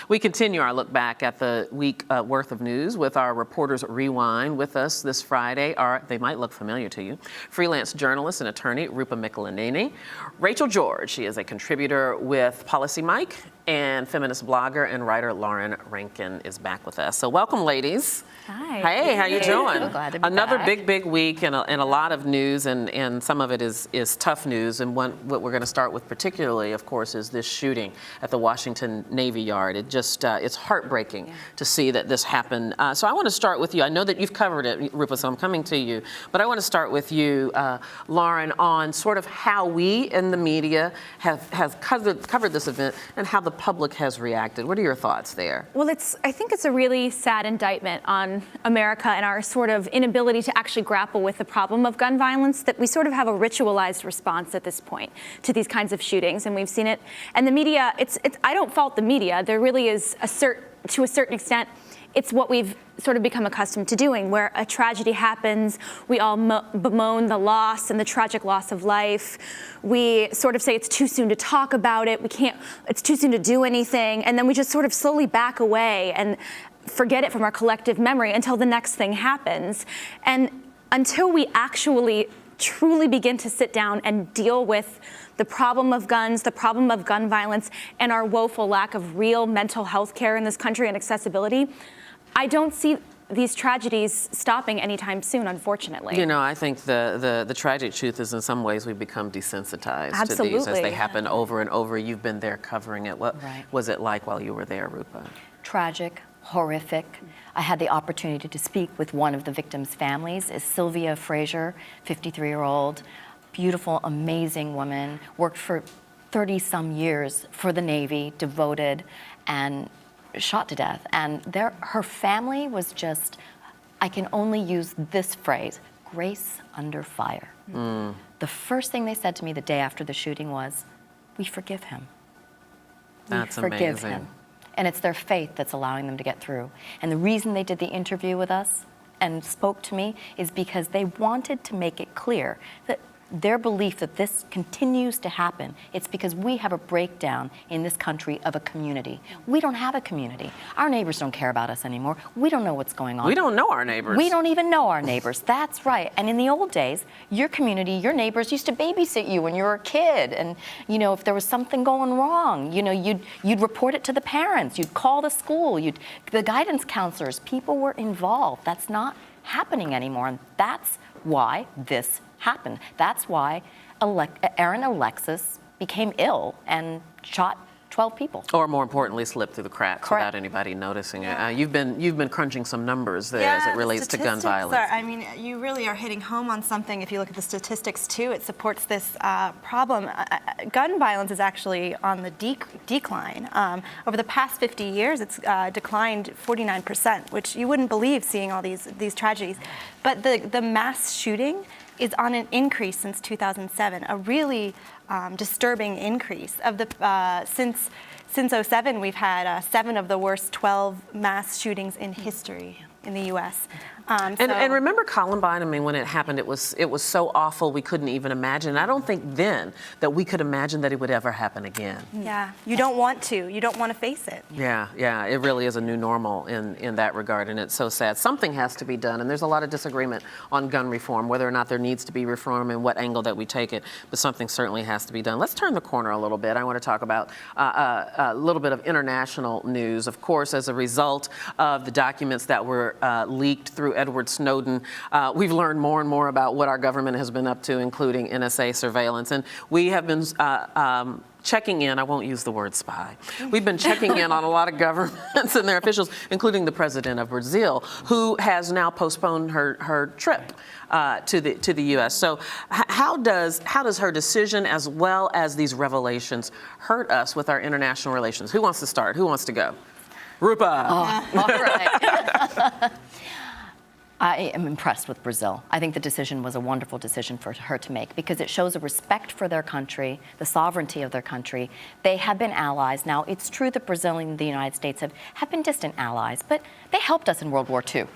We continue our look back at the week worth of news with our Reporters Rewind. With us this Friday are, they might look familiar to you, freelance journalist and attorney Rupa Mikkilenini, Rachel George. She is a contributor with Policy Mike, and feminist blogger and writer Lauren Rankin is back with us. So welcome, ladies. Hi. Hey, how you doing? So glad to be Another back. big week and a lot of news, and some of it is tough news. And what we're going to start with particularly, of course, is this shooting at the Washington Navy Yard. It just, it's heartbreaking to see that this happened. So I want to start with you. I know that you've covered it, Rupa, so I'm coming to you. But I want to start with you, Lauren, on sort of how we in the media have covered this event and how the public has reacted. What are your thoughts there? Well, I think it's a really sad indictment on America and our sort of inability to actually grapple with the problem of gun violence, that we sort of have a ritualized response at this point to these kinds of shootings, and we've seen it. And the media, I don't fault the media. There really is to a certain extent, it's what we've sort of become accustomed to doing, where a tragedy happens, we all bemoan the loss and the tragic loss of life. We sort of say it's too soon to talk about it, it's too soon to do anything, and then we just sort of slowly back away and forget it from our collective memory until the next thing happens. And until we actually truly begin to sit down and deal with the problem of guns, the problem of gun violence, and our woeful lack of real mental health care in this country and accessibility, I don't see these tragedies stopping anytime soon, unfortunately. You know, I think the tragic truth is in some ways we've become desensitized to these as they happen over and over. You've been there covering it. What was it like while you were there, Rupa? Tragic, horrific. I had the opportunity to speak with one of the victims' families, is Sylvia Frazier, 53-year-old, beautiful, amazing woman, worked for 30-some years for the Navy, devoted, and shot to death. And her family was just, I can only use this phrase, grace under fire. The first thing they said to me the day after the shooting was, we forgive him. That's we forgive amazing. him. And it's their faith that's allowing them to get through. And the reason they did the interview with us and spoke to me is because they wanted to make it clear that their belief that this continues to happen, it's because we have a breakdown in this country of a community. We don't have a community. Our neighbors don't care about us anymore. We don't know what's going on. We don't know our neighbors. We don't even know our neighbors. That's right. And in the old days, your community, your neighbors used to babysit you when you were a kid. And, you know, if there was something going wrong, you know, you'd report it to the parents. You'd call the school. The guidance counselors. People were involved. That's not happening anymore. And that's why this happened. That's why Aaron Alexis became ill and shot 12 people. Or more importantly, slipped through the cracks without anybody noticing it. You've been crunching some numbers there as it relates to gun violence. I mean, you really are hitting home on something. If you look at the statistics too, it supports this problem. Gun violence is actually on the decline. Over the past 50 years, it's declined 49%, which you wouldn't believe seeing all these tragedies. But the mass shooting is on an increase since 2007, a really disturbing increase. Since 2007, we've had 7 of the worst 12 mass shootings in history in the U.S. And remember Columbine? I mean, when it happened, it was so awful we couldn't even imagine. I don't think then that we could imagine that it would ever happen again. Yeah, you don't want to. You don't want to face it. Yeah, it really is a new normal in that regard, and it's so sad. Something has to be done, and there's a lot of disagreement on gun reform, whether or not there needs to be reform and what angle that we take it, but something certainly has to be done. Let's turn the corner a little bit. I want to talk about a little bit of international news. Of course, as a result of the documents that were leaked through Edward Snowden, we've learned more and more about what our government has been up to, including NSA surveillance. And we have been checking in, I won't use the word spy. We've been checking in on a lot of governments and their officials, including the president of Brazil, who has now postponed her trip to the U.S. So how does her decision as well as these revelations hurt us with our international relations? Who wants to start? Who wants to go? Rupa. Oh, all right. I am impressed with Brazil. I think the decision was a wonderful decision for her to make because it shows a respect for their country, the sovereignty of their country. They have been allies. Now, it's true that Brazil and the United States have been distant allies, but they helped us in World War II.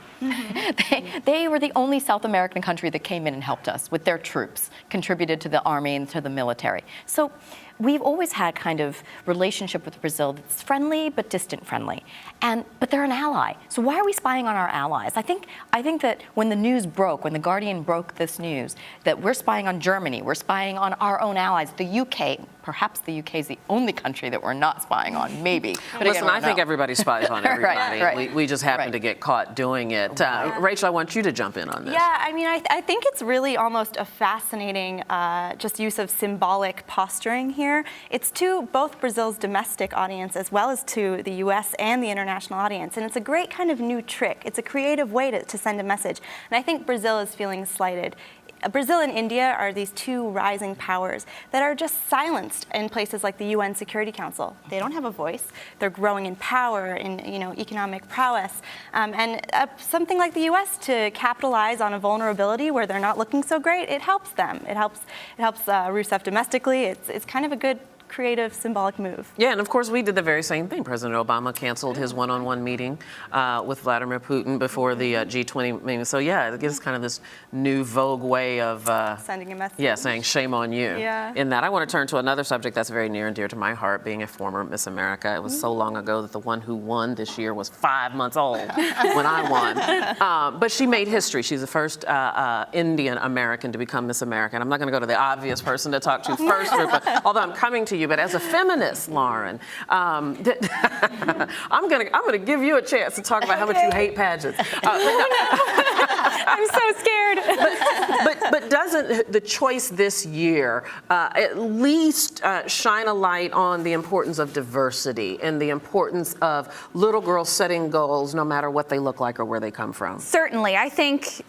They were the only South American country that came in and helped us with their troops, contributed to the army and to the military. So we've always had kind of relationship with Brazil that's friendly but distant friendly, but they're an ally. So why are we spying on our allies? I think that when the news broke, when the Guardian broke this news, that we're spying on Germany, we're spying on our own allies, the UK. Perhaps the UK is the only country that we're not spying on, maybe. But Listen, again, I think everybody spies on everybody. Right. We just happen to get caught doing it. Rachel, I want you to jump in on this. Yeah, I mean, I think it's really almost a fascinating just use of symbolic posturing here. It's to both Brazil's domestic audience as well as to the US and the international audience. And it's a great kind of new trick. It's a creative way to send a message. And I think Brazil is feeling slighted. Brazil and India are these two rising powers that are just silenced in places like the UN Security Council. They don't have a voice. They're growing in power, in economic prowess, and something like the US to capitalize on a vulnerability where they're not looking so great. It helps them. It helps Rousseff domestically. It's kind of a good, creative, symbolic move. Yeah, and of course we did the very same thing. President Obama canceled his one-on-one meeting with Vladimir Putin before the G20 meeting. So yeah, it gives kind of this new vogue way of Sending a message. Yeah, saying shame on you. Yeah. In that, I want to turn to another subject that's very near and dear to my heart, being a former Miss America. It was so long ago that the one who won this year was 5 months old when I won. But she made history. She's the first Indian American to become Miss America. And I'm not going to go to the obvious person to talk to first, Rupa, although I'm coming to you. But as a feminist, Lauren, I'm gonna give you a chance to talk about how much you hate pageants. I'm so scared. But doesn't the choice this year at least shine a light on the importance of diversity and the importance of little girls setting goals, no matter what they look like or where they come from? Certainly. I think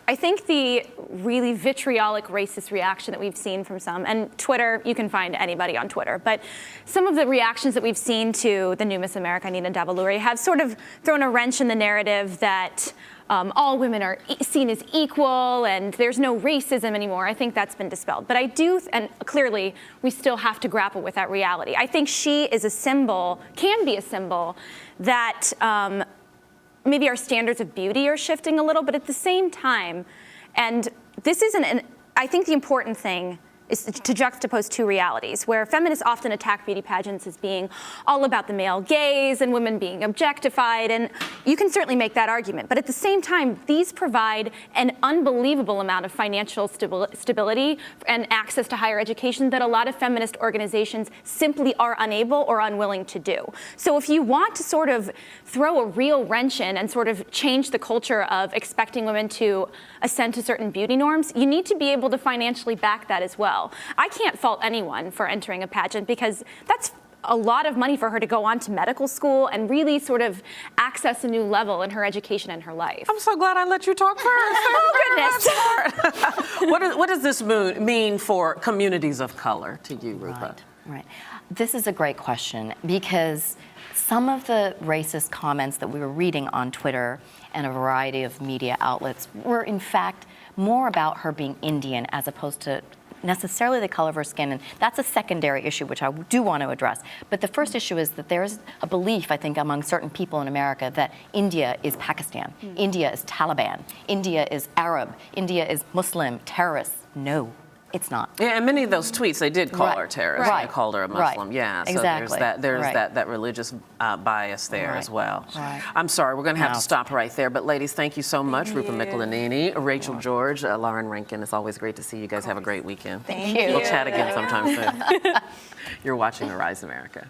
the really vitriolic racist reaction that we've seen from some, and Twitter, you can find anybody on Twitter, but some of the reactions that we've seen to the new Miss America, Nina Davaluri, have sort of thrown a wrench in the narrative that all women are seen as equal and there's no racism anymore. I think that's been dispelled. But I do, and clearly we still have to grapple with that reality. I think she is a symbol, can be a symbol, that maybe our standards of beauty are shifting a little, but at the same time, and this isn't I think the important thing is to juxtapose two realities, where feminists often attack beauty pageants as being all about the male gaze and women being objectified, and you can certainly make that argument. But at the same time, these provide an unbelievable amount of financial stability and access to higher education that a lot of feminist organizations simply are unable or unwilling to do. So if you want to sort of throw a real wrench in and sort of change the culture of expecting women to ascend to certain beauty norms, you need to be able to financially back that as well. I can't fault anyone for entering a pageant because that's a lot of money for her to go on to medical school and really sort of access a new level in her education and her life. I'm so glad I let you talk first. Oh, goodness. What does this mean for communities of color to you, Rupa? Right. This is a great question because some of the racist comments that we were reading on Twitter and a variety of media outlets were in fact more about her being Indian as opposed to necessarily the color of her skin, and that's a secondary issue which I do want to address. But the first issue is that there's a belief, I think, among certain people in America that India is Pakistan, India is Taliban, India is Arab, India is Muslim, terrorists. No, it's not. Yeah, and many of those tweets, they did call her terrorist. Right. They called her a Muslim. Right. Yeah, so Exactly. there's Right. that religious bias there Right. as well. Right. I'm sorry, we're going to have No. to stop right there. But ladies, thank you so much. Rupa Mikkilenini, Rachel George, Lauren Rankin. It's always great to see you guys. Have a great weekend. Thank you. We'll chat again sometime soon. You're watching Arise America.